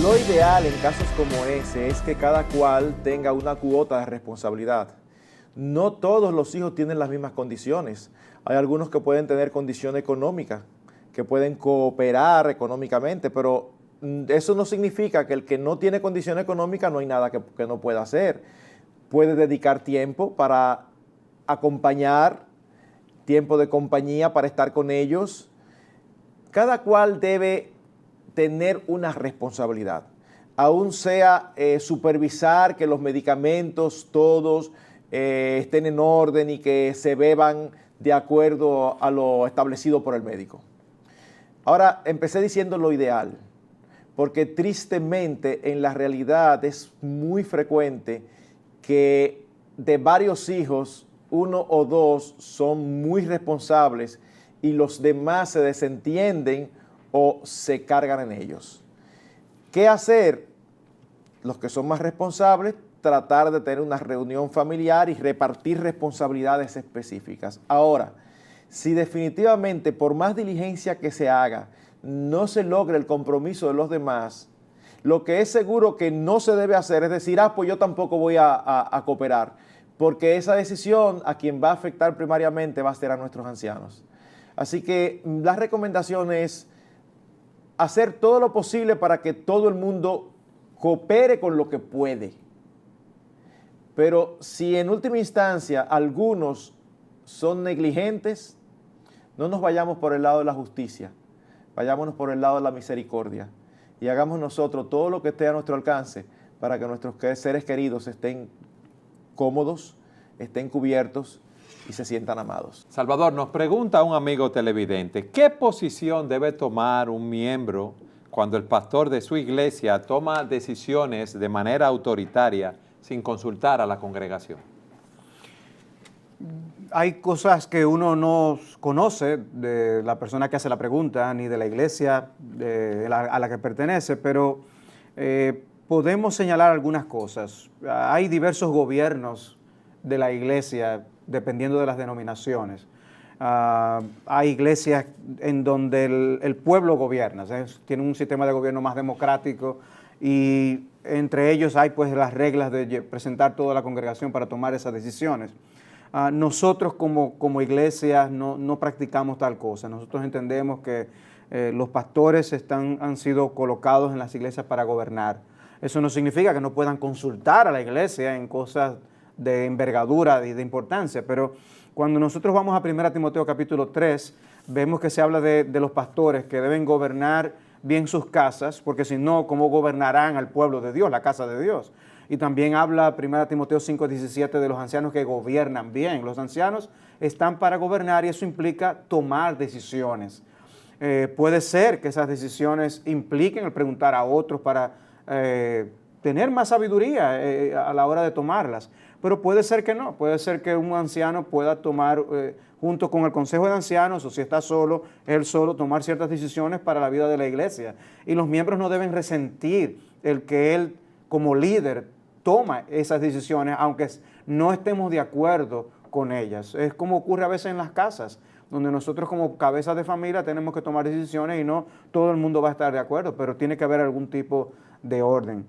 Lo ideal en casos como ese es que cada cual tenga una cuota de responsabilidad. No todos los hijos tienen las mismas condiciones. Hay algunos que pueden tener condición económica, que pueden cooperar económicamente, pero eso no significa que el que no tiene condición económica no hay nada que no pueda hacer. Puede dedicar tiempo para acompañar, tiempo de compañía para estar con ellos. Cada cual debe tener una responsabilidad, aún sea supervisar que los medicamentos todos estén en orden y que se beban de acuerdo a lo establecido por el médico. Ahora, empecé diciendo lo ideal, porque tristemente en la realidad es muy frecuente que de varios hijos, 1 o 2 son muy responsables y los demás se desentienden o se cargan en ellos. ¿Qué hacer? Los que son más responsables, tratar de tener una reunión familiar y repartir responsabilidades específicas. Ahora, si definitivamente por más diligencia que se haga, no se logra el compromiso de los demás, lo que es seguro que no se debe hacer es decir, pues yo tampoco voy a cooperar, porque esa decisión a quien va a afectar primariamente va a ser a nuestros ancianos. Así que la recomendación es hacer todo lo posible para que todo el mundo coopere con lo que puede. Pero si en última instancia algunos son negligentes, no nos vayamos por el lado de la justicia, vayámonos por el lado de la misericordia y hagamos nosotros todo lo que esté a nuestro alcance para que nuestros seres queridos estén cómodos, estén cubiertos y se sientan amados. Salvador, nos pregunta un amigo televidente: ¿qué posición debe tomar un miembro cuando el pastor de su iglesia toma decisiones de manera autoritaria sin consultar a la congregación? Hay cosas que uno no conoce de la persona que hace la pregunta, ni de la iglesia a la que pertenece, pero podemos señalar algunas cosas. Hay diversos gobiernos de la iglesia, dependiendo de las denominaciones. Hay iglesias en donde el pueblo gobierna, tiene un sistema de gobierno más democrático y entre ellos hay pues las reglas de presentar toda la congregación para tomar esas decisiones. Nosotros como iglesia no practicamos tal cosa. Nosotros entendemos que los pastores han sido colocados en las iglesias para gobernar. Eso no significa que no puedan consultar a la iglesia en cosas de envergadura y de importancia, pero cuando nosotros vamos a 1 Timoteo capítulo 3, vemos que se habla de los pastores que deben gobernar bien sus casas, porque si no, ¿cómo gobernarán al pueblo de Dios, la casa de Dios? Y también habla 1 Timoteo 5:17 de los ancianos que gobiernan bien. Los ancianos están para gobernar y eso implica tomar decisiones. Puede ser que esas decisiones impliquen el preguntar a otros para tener más sabiduría a la hora de tomarlas. Pero puede ser que no, puede ser que un anciano pueda tomar, junto con el consejo de ancianos, o si está solo, él solo, tomar ciertas decisiones para la vida de la iglesia. Y los miembros no deben resentir el que él, como líder, toma esas decisiones, aunque no estemos de acuerdo con ellas. Es como ocurre a veces en las casas, donde nosotros como cabezas de familia tenemos que tomar decisiones y no todo el mundo va a estar de acuerdo, pero tiene que haber algún tipo de orden.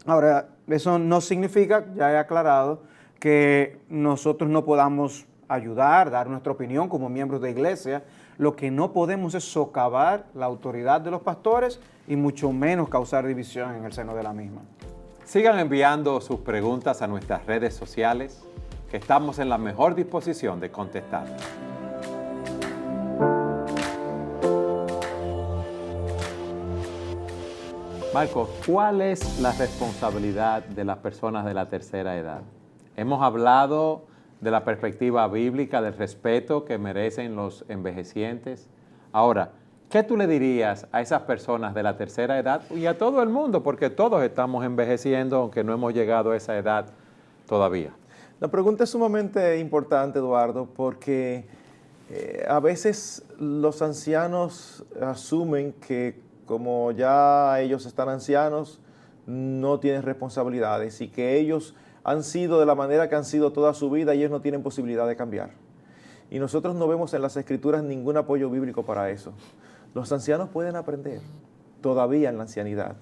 Ahora, eso no significa, ya he aclarado, que nosotros no podamos ayudar, dar nuestra opinión como miembros de iglesia. Lo que no podemos es socavar la autoridad de los pastores y mucho menos causar división en el seno de la misma. Sigan enviando sus preguntas a nuestras redes sociales, que estamos en la mejor disposición de contestar. Marcos, ¿cuál es la responsabilidad de las personas de la tercera edad? Hemos hablado de la perspectiva bíblica, del respeto que merecen los envejecientes. Ahora, ¿qué tú le dirías a esas personas de la tercera edad y a todo el mundo? Porque todos estamos envejeciendo, aunque no hemos llegado a esa edad todavía. La pregunta es sumamente importante, Eduardo, porque a veces los ancianos asumen que como ya ellos están ancianos, no tienen responsabilidades y que ellos han sido de la manera que han sido toda su vida y ellos no tienen posibilidad de cambiar. Y nosotros no vemos en las Escrituras ningún apoyo bíblico para eso. Los ancianos pueden aprender todavía en la ancianidad.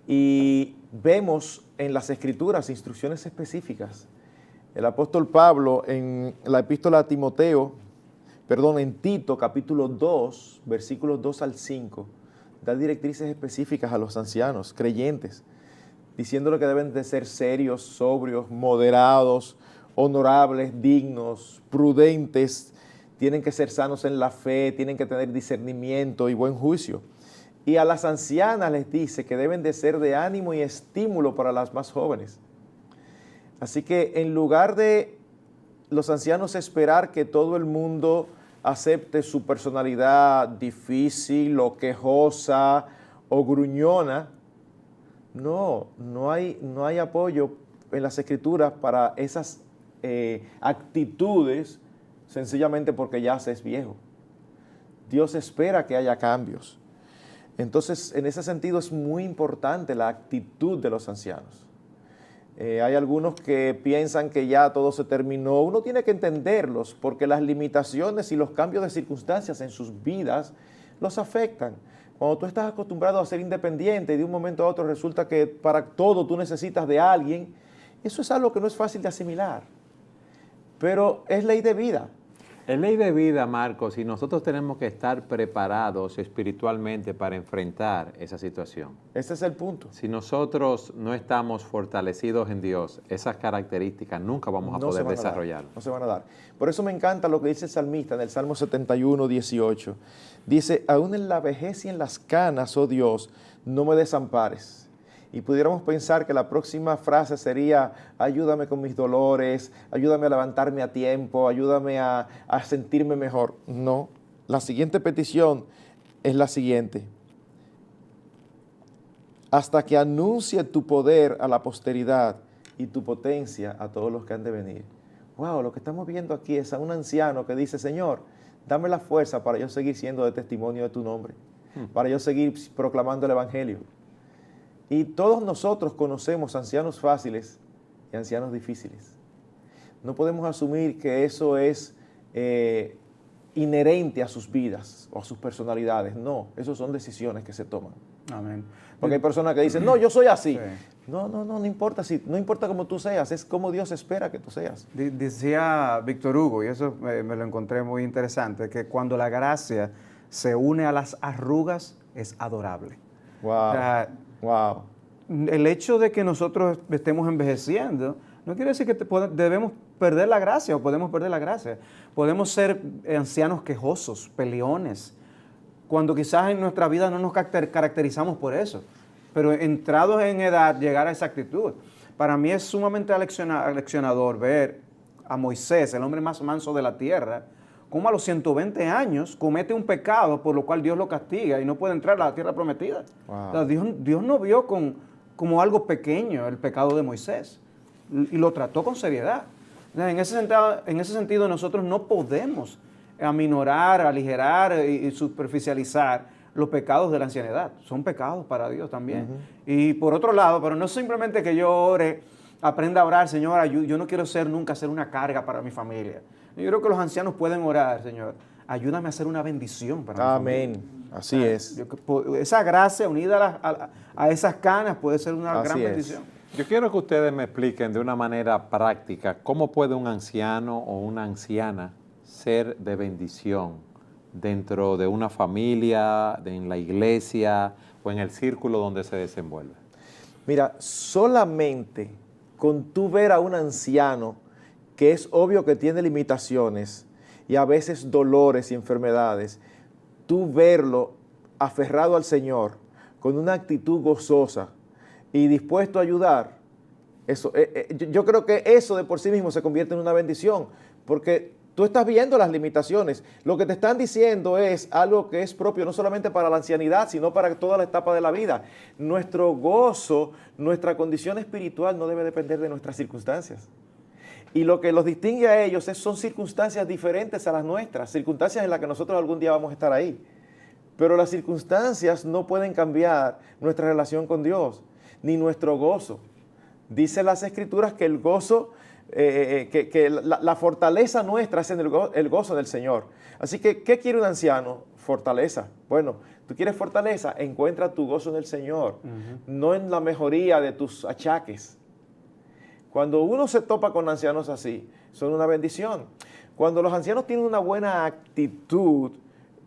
Y vemos en las Escrituras instrucciones específicas. El apóstol Pablo en la epístola a Timoteo, en Tito capítulo 2, versículos 2 al 5, da directrices específicas a los ancianos, creyentes, diciéndole que deben de ser serios, sobrios, moderados, honorables, dignos, prudentes, tienen que ser sanos en la fe, tienen que tener discernimiento y buen juicio. Y a las ancianas les dice que deben de ser de ánimo y estímulo para las más jóvenes. Así que en lugar de los ancianos esperar que todo el mundo acepte su personalidad difícil o quejosa o gruñona, no hay apoyo en las Escrituras para esas actitudes, sencillamente porque ya se es viejo. Dios espera que haya cambios. Entonces, en ese sentido es muy importante la actitud de los ancianos. Hay algunos que piensan que ya todo se terminó. Uno tiene que entenderlos porque las limitaciones y los cambios de circunstancias en sus vidas los afectan. Cuando tú estás acostumbrado a ser independiente y de un momento a otro resulta que para todo tú necesitas de alguien, eso es algo que no es fácil de asimilar. Pero es ley de vida. Es ley de vida, Marcos, y nosotros tenemos que estar preparados espiritualmente para enfrentar esa situación. Ese es el punto. Si nosotros no estamos fortalecidos en Dios, esas características nunca vamos a poder desarrollar. No se van a dar. Por eso me encanta lo que dice el salmista en el Salmo 71, 18. Dice, aún en la vejez y en las canas, oh Dios, no me desampares. Y pudiéramos pensar que la próxima frase sería, ayúdame con mis dolores, ayúdame a levantarme a tiempo, ayúdame a sentirme mejor. No, la siguiente petición es la siguiente. Hasta que anuncie tu poder a la posteridad y tu potencia a todos los que han de venir. Wow, lo que estamos viendo aquí es a un anciano que dice, Señor, dame la fuerza para yo seguir siendo de testimonio de tu nombre, para yo seguir proclamando el Evangelio. Y todos nosotros conocemos ancianos fáciles y ancianos difíciles. No podemos asumir que eso es inherente a sus vidas o a sus personalidades. No, esas son decisiones que se toman. Amén. Porque hay personas que dicen, no, yo soy así. Sí. No importa no importa cómo tú seas, es como Dios espera que tú seas. Decía Víctor Hugo, y eso me lo encontré muy interesante, que cuando la gracia se une a las arrugas es adorable. Wow. O sea, Wow. el hecho de que nosotros estemos envejeciendo no quiere decir que debemos perder la gracia o podemos perder la gracia. Podemos ser ancianos quejosos, peleones, cuando quizás en nuestra vida no nos caracterizamos por eso. Pero entrados en edad, llegar a esa actitud. Para mí es sumamente aleccionador ver a Moisés, el hombre más manso de la tierra, cómo a los 120 años comete un pecado por lo cual Dios lo castiga y no puede entrar a la tierra prometida. Wow. O sea, Dios no vio como algo pequeño el pecado de Moisés y lo trató con seriedad. O sea, en ese sentido nosotros no podemos aminorar, aligerar y superficializar los pecados de la ancianidad. Son pecados para Dios también. Y por otro lado, pero no simplemente que yo ore, aprenda a orar, Señor, yo no quiero nunca ser una carga para mi familia. Yo creo que los ancianos pueden orar, Señor, ayúdame a ser una bendición para mi familia. Amén. Así es. Esa gracia unida a esas canas puede ser una Así gran es. bendición. Yo quiero que ustedes me expliquen de una manera práctica cómo puede un anciano o una anciana ser de bendición dentro de una familia, en la iglesia o en el círculo donde se desenvuelve. Mira, solamente con tú ver a un anciano que es obvio que tiene limitaciones y a veces dolores y enfermedades, tú verlo aferrado al Señor con una actitud gozosa y dispuesto a ayudar, yo creo que eso de por sí mismo se convierte en una bendición, porque tú estás viendo las limitaciones. Lo que te están diciendo es algo que es propio no solamente para la ancianidad, sino para toda la etapa de la vida. Nuestro gozo, nuestra condición espiritual no debe depender de nuestras circunstancias. Y lo que los distingue a ellos son circunstancias diferentes a las nuestras, circunstancias en las que nosotros algún día vamos a estar ahí. Pero las circunstancias no pueden cambiar nuestra relación con Dios, ni nuestro gozo. Dice las Escrituras que el gozo, la fortaleza nuestra es en el gozo del Señor. Así que, ¿qué quiere un anciano? Fortaleza. Bueno, tú quieres fortaleza, encuentra tu gozo en el Señor, no en la mejoría de tus achaques. Cuando uno se topa con ancianos así, son una bendición. Cuando los ancianos tienen una buena actitud,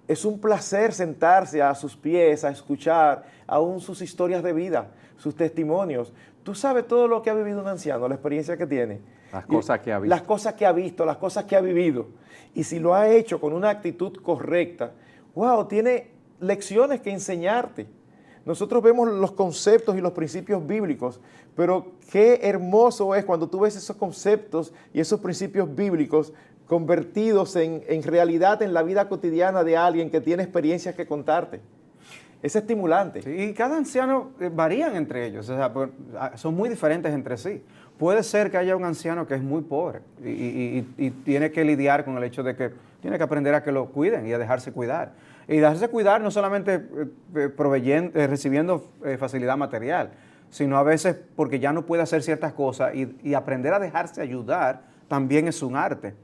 es un placer sentarse a sus pies, a escuchar aún sus historias de vida, sus testimonios. Tú sabes todo lo que ha vivido un anciano, la experiencia que tiene. Las cosas que ha visto. Las cosas que ha visto, las cosas que ha vivido. Y si lo ha hecho con una actitud correcta, wow, tiene lecciones que enseñarte. Nosotros vemos los conceptos y los principios bíblicos, pero qué hermoso es cuando tú ves esos conceptos y esos principios bíblicos convertidos en realidad en la vida cotidiana de alguien que tiene experiencias que contarte. Es estimulante. Sí, y cada anciano varían entre ellos, o sea, son muy diferentes entre sí. Puede ser que haya un anciano que es muy pobre y tiene que lidiar con el hecho de que tiene que aprender a que lo cuiden y a dejarse cuidar. Y dejarse cuidar no solamente recibiendo facilidad material, sino a veces porque ya no puede hacer ciertas cosas y aprender a dejarse ayudar también es un arte.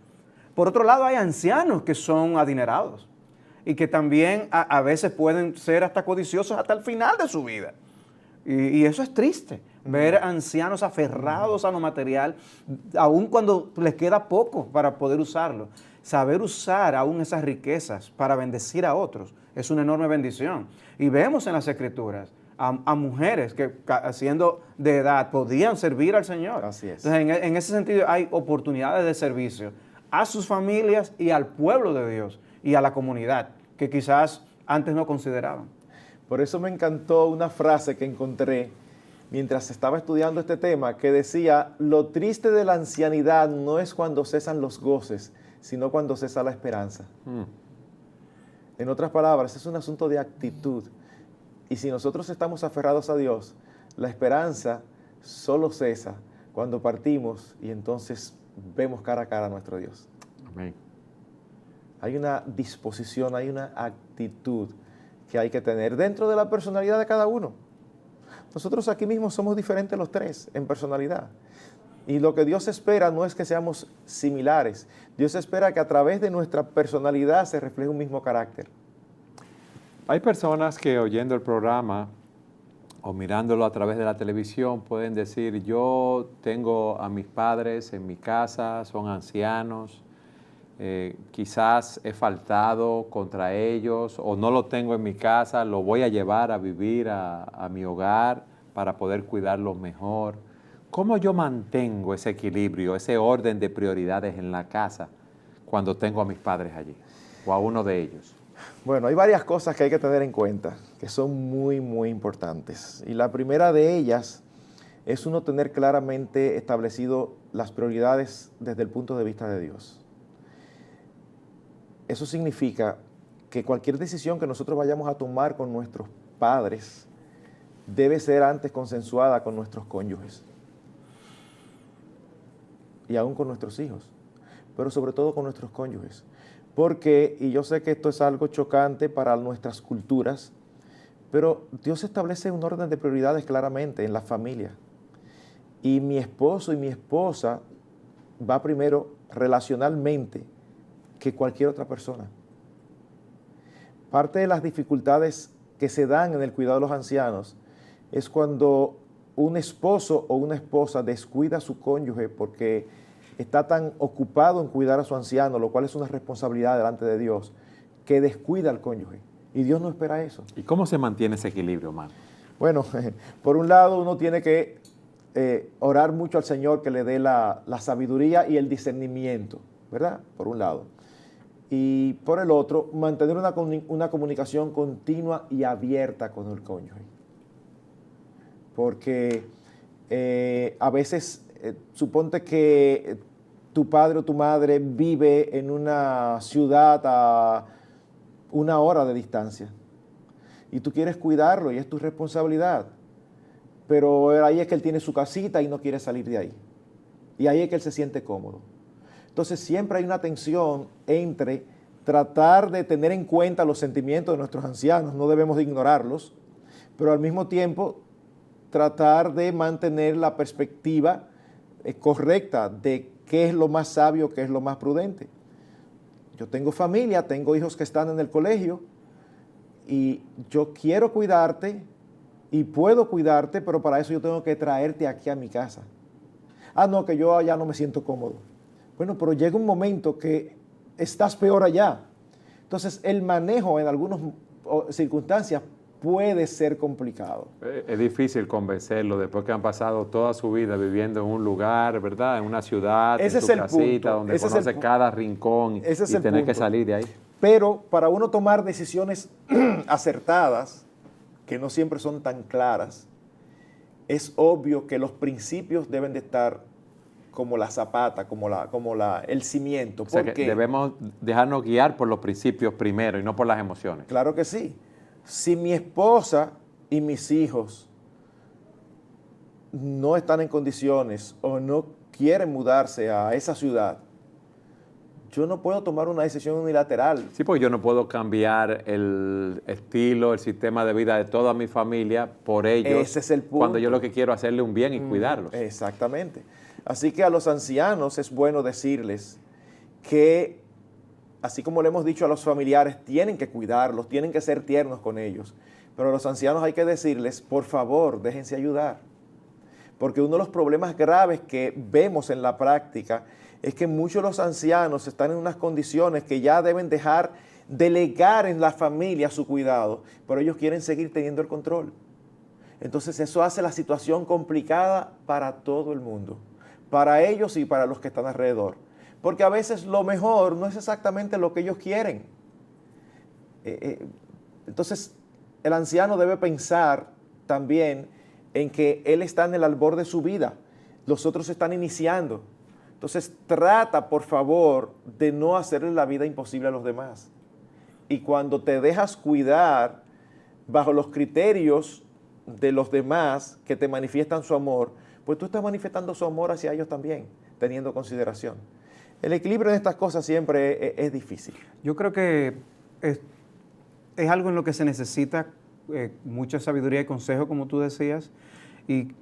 Por otro lado, hay ancianos que son adinerados y que también a veces pueden ser hasta codiciosos hasta el final de su vida. Y eso es triste, ver ancianos aferrados a lo material, aun cuando les queda poco para poder usarlo. Saber usar aún esas riquezas para bendecir a otros es una enorme bendición. Y vemos en las Escrituras a mujeres que siendo de edad podían servir al Señor. Así es. Entonces, en ese sentido hay oportunidades de servicio a sus familias y al pueblo de Dios y a la comunidad que quizás antes no consideraban. Por eso me encantó una frase que encontré mientras estaba estudiando este tema que decía, lo triste de la ancianidad no es cuando cesan los goces, sino cuando cesa la esperanza. En otras palabras, es un asunto de actitud. Y si nosotros estamos aferrados a Dios, la esperanza solo cesa cuando partimos y entonces vemos cara a cara a nuestro Dios. Amén. Hay una disposición, hay una actitud que hay que tener dentro de la personalidad de cada uno. Nosotros aquí mismo somos diferentes los tres en personalidad. Y lo que Dios espera no es que seamos similares. Dios espera que a través de nuestra personalidad se refleje un mismo carácter. Hay personas que oyendo el programa o mirándolo a través de la televisión pueden decir, yo tengo a mis padres en mi casa, son ancianos, quizás he faltado contra ellos o no lo tengo en mi casa, lo voy a llevar a vivir a mi hogar para poder cuidarlos mejor. ¿Cómo yo mantengo ese equilibrio, ese orden de prioridades en la casa cuando tengo a mis padres allí o a uno de ellos? Bueno, hay varias cosas que hay que tener en cuenta que son muy, muy importantes. Y la primera de ellas es uno tener claramente establecido las prioridades desde el punto de vista de Dios. eso significa que cualquier decisión que nosotros vayamos a tomar con nuestros padres debe ser antes consensuada con nuestros cónyuges y aún con nuestros hijos, pero sobre todo con nuestros cónyuges. Porque, y yo sé que esto es algo chocante para nuestras culturas, pero Dios establece un orden de prioridades claramente en la familia. Y mi esposo y mi esposa va primero relacionalmente que cualquier otra persona. Parte de las dificultades que se dan en el cuidado de los ancianos es cuando un esposo o una esposa descuida a su cónyuge porque está tan ocupado en cuidar a su anciano, lo cual es una responsabilidad delante de Dios, que descuida al cónyuge. Y Dios no espera eso. ¿Y cómo se mantiene ese equilibrio, hermano? Bueno, por un lado uno tiene que orar mucho al Señor que le dé la sabiduría y el discernimiento, ¿verdad? Por un lado. Y por el otro, mantener una comunicación continua y abierta con el cónyuge. Porque a veces, suponte que tu padre o tu madre vive en una ciudad a 1 hora de distancia y tú quieres cuidarlo y es tu responsabilidad, pero ahí es que él tiene su casita y no quiere salir de ahí. Y ahí es que él se siente cómodo. Entonces siempre hay una tensión entre tratar de tener en cuenta los sentimientos de nuestros ancianos, no debemos de ignorarlos, pero al mismo tiempo tratar de mantener la perspectiva correcta de qué es lo más sabio, qué es lo más prudente. Yo tengo familia, tengo hijos que están en el colegio y yo quiero cuidarte y puedo cuidarte, pero para eso yo tengo que traerte aquí a mi casa. Ah, no, que yo allá no me siento cómodo. Bueno, pero llega un momento que estás peor allá. Entonces, el manejo en algunas circunstancias puede ser complicado. Es difícil convencerlo después que han pasado toda su vida viviendo en un lugar, ¿verdad? En una ciudad, en su casita, donde conoce cada rincón y tener que salir de ahí. Pero para uno tomar decisiones acertadas, que no siempre son tan claras, es obvio que los principios deben de estar como la zapata, el cimiento. O sea que debemos dejarnos guiar por los principios primero y no por las emociones. Claro que sí. Si mi esposa y mis hijos no están en condiciones o no quieren mudarse a esa ciudad, yo no puedo tomar una decisión unilateral. Sí, porque yo no puedo cambiar el estilo, el sistema de vida de toda mi familia por ellos. Ese es el punto. Cuando yo lo que quiero es hacerle un bien y cuidarlos. Exactamente. Así que a los ancianos es bueno decirles que, así como le hemos dicho a los familiares, tienen que cuidarlos, tienen que ser tiernos con ellos. Pero a los ancianos hay que decirles, por favor, déjense ayudar. Porque uno de los problemas graves que vemos en la práctica es que muchos de los ancianos están en unas condiciones que ya deben delegar en la familia su cuidado, pero ellos quieren seguir teniendo el control. Entonces eso hace la situación complicada para todo el mundo, para ellos y para los que están alrededor. Porque a veces lo mejor no es exactamente lo que ellos quieren. Entonces el anciano debe pensar también en que él está en el albor de su vida, los otros están iniciando. Entonces trata, por favor, de no hacerle la vida imposible a los demás. Y cuando te dejas cuidar bajo los criterios de los demás que te manifiestan su amor, pues tú estás manifestando su amor hacia ellos también, teniendo consideración. El equilibrio de estas cosas siempre es difícil. Yo creo que es algo en lo que se necesita mucha sabiduría y consejo, como tú decías, y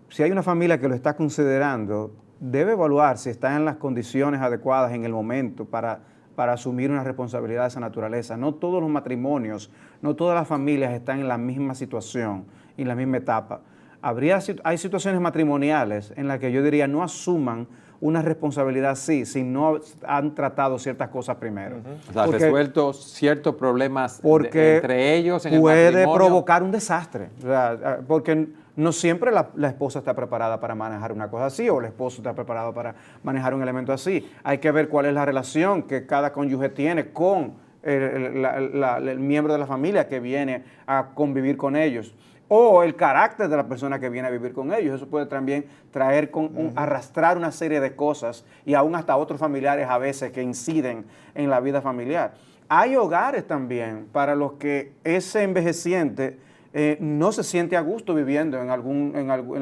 si hay una familia que lo está considerando, debe evaluar si está en las condiciones adecuadas en el momento para asumir una responsabilidad de esa naturaleza. No todos los matrimonios, no todas las familias están en la misma situación y en la misma etapa. Hay situaciones matrimoniales en las que yo diría no asuman una responsabilidad así, si no han tratado ciertas cosas primero. O sea, resuelto ciertos problemas entre ellos en el matrimonio. Puede provocar un desastre, o sea, porque no siempre la esposa está preparada para manejar una cosa así o el esposo está preparado para manejar un elemento así. Hay que ver cuál es la relación que cada cónyuge tiene con el miembro de la familia que viene a convivir con ellos. o el carácter de la persona que viene a vivir con ellos. Eso puede también traer arrastrar una serie de cosas y aún hasta otros familiares a veces que inciden en la vida familiar. Hay hogares también para los que ese envejeciente no se siente a gusto viviendo en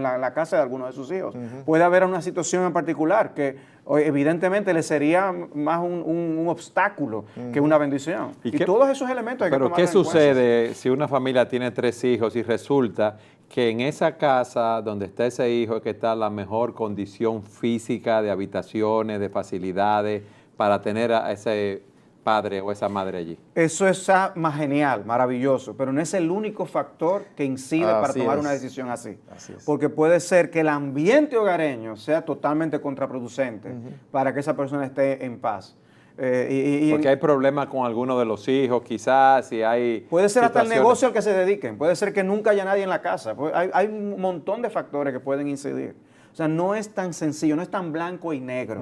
la casa de alguno de sus hijos. Puede haber una situación en particular que evidentemente le sería más un obstáculo que una bendición. Y todos esos elementos hay que tomarlos en cuenta. ¿Pero qué sucede si una familia tiene 3 hijos y resulta que en esa casa donde está ese hijo es que está la mejor condición física de habitaciones, de facilidades para tener a ese padre o esa madre allí? Eso es más genial, maravilloso, pero no es el único factor que incide para tomar una decisión así. Porque puede ser que el ambiente hogareño sea totalmente contraproducente para que esa persona esté en paz. Porque hay problemas con alguno de los hijos, quizás, si hay... Puede ser hasta el negocio al que se dediquen, puede ser que nunca haya nadie en la casa. Hay un montón de factores que pueden incidir. O sea, no es tan sencillo, no es tan blanco y negro.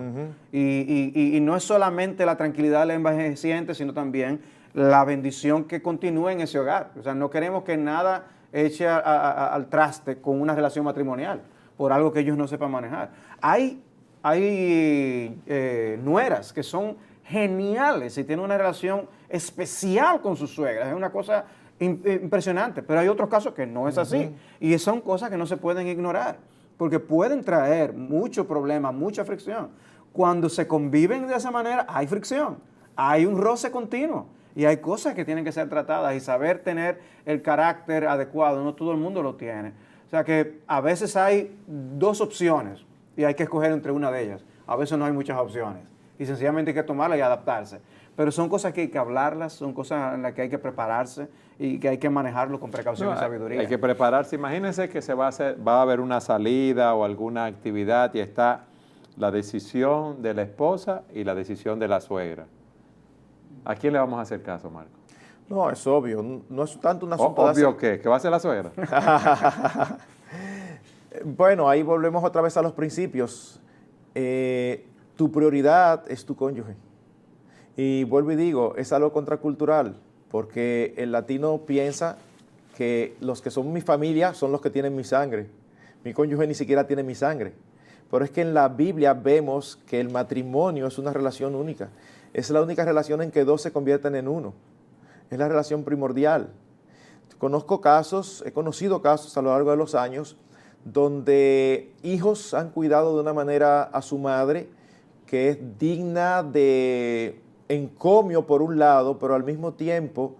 Y no es solamente la tranquilidad del envejeciente, sino también la bendición que continúe en ese hogar. O sea, no queremos que nada eche al traste con una relación matrimonial por algo que ellos no sepan manejar. Hay nueras que son geniales y tienen una relación especial con sus suegras. Es una cosa impresionante, pero hay otros casos que no es así. Y son cosas que no se pueden ignorar, porque pueden traer mucho problema, mucha fricción. Cuando se conviven de esa manera, hay fricción, hay un roce continuo y hay cosas que tienen que ser tratadas y saber tener el carácter adecuado. No todo el mundo lo tiene. O sea que a veces hay 2 opciones y hay que escoger entre una de ellas. A veces no hay muchas opciones y sencillamente hay que tomarlas y adaptarse. Pero son cosas que hay que hablarlas, son cosas en las que hay que prepararse y que hay que manejarlo con precaución y sabiduría. Hay que prepararse. Imagínense que va a haber una salida o alguna actividad y está la decisión de la esposa y la decisión de la suegra. ¿A quién le vamos a hacer caso, Marco? No, es obvio. No es tanto un asunto ¿Obvio qué? ¿Que va a ser la suegra? Bueno, ahí volvemos otra vez a los principios. Tu prioridad es tu cónyuge. Y vuelvo y digo, es algo contracultural, porque el latino piensa que los que son mi familia son los que tienen mi sangre. Mi cónyuge ni siquiera tiene mi sangre. Pero es que en la Biblia vemos que el matrimonio es una relación única. Es la única relación en que 2 se convierten en uno. Es la relación primordial. He conocido casos a lo largo de los años donde hijos han cuidado de una manera a su madre que es digna de encomio por un lado, pero al mismo tiempo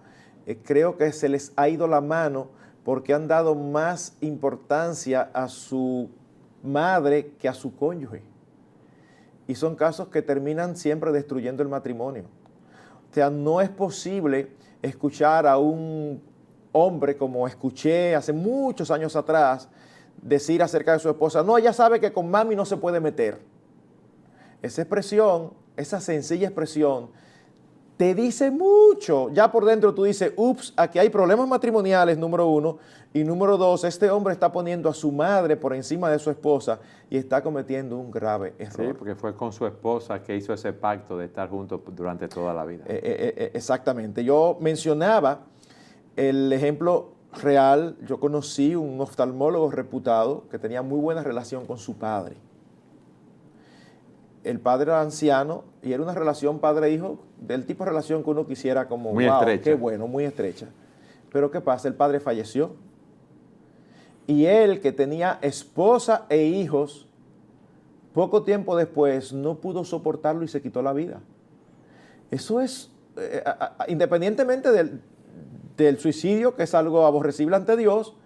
creo que se les ha ido la mano porque han dado más importancia a su madre que a su cónyuge. Y son casos que terminan siempre destruyendo el matrimonio. O sea, no es posible escuchar a un hombre, como escuché hace muchos años atrás, decir acerca de su esposa: no, ella sabe que con mami no se puede meter. Esa expresión, esa sencilla expresión, te dice mucho. Ya por dentro tú dices, ups, aquí hay problemas matrimoniales, número 1. Y número 2, este hombre está poniendo a su madre por encima de su esposa y está cometiendo un grave error. Sí, porque fue con su esposa que hizo ese pacto de estar juntos durante toda la vida. Exactamente. Yo mencionaba el ejemplo real. Yo conocí un oftalmólogo reputado que tenía muy buena relación con su padre. El padre era anciano y era una relación padre-hijo del tipo de relación que uno quisiera, como muy estrecha. Qué bueno, muy estrecha. Pero ¿qué pasa? El padre falleció. Y él, que tenía esposa e hijos, poco tiempo después no pudo soportarlo y se quitó la vida. Eso es, independientemente del suicidio, que es algo aborrecible ante Dios,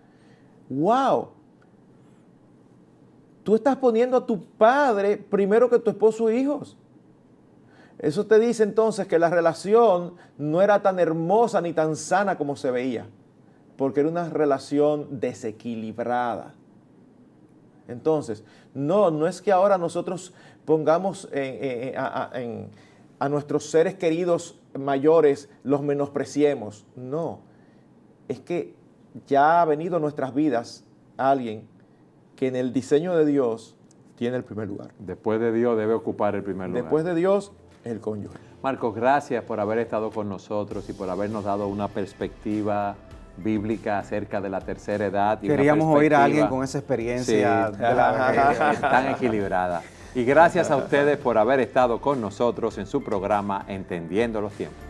¡wow! Tú estás poniendo a tu padre primero que tu esposo e hijos. Eso te dice entonces que la relación no era tan hermosa ni tan sana como se veía, porque era una relación desequilibrada. Entonces, no es que ahora nosotros pongamos a nuestros seres queridos mayores, los menospreciemos. No, es que ya ha venido a nuestras vidas alguien que en el diseño de Dios tiene el primer lugar. Después de Dios debe ocupar el primer lugar. Después de Dios, el cónyuge. Marcos, gracias por haber estado con nosotros y por habernos dado una perspectiva bíblica acerca de la tercera edad. Y una Queríamos oír a alguien perspectiva, con esa sí, experiencia de la vejez. tan equilibrada. Y gracias a ustedes por haber estado con nosotros en su programa Entendiendo los Tiempos.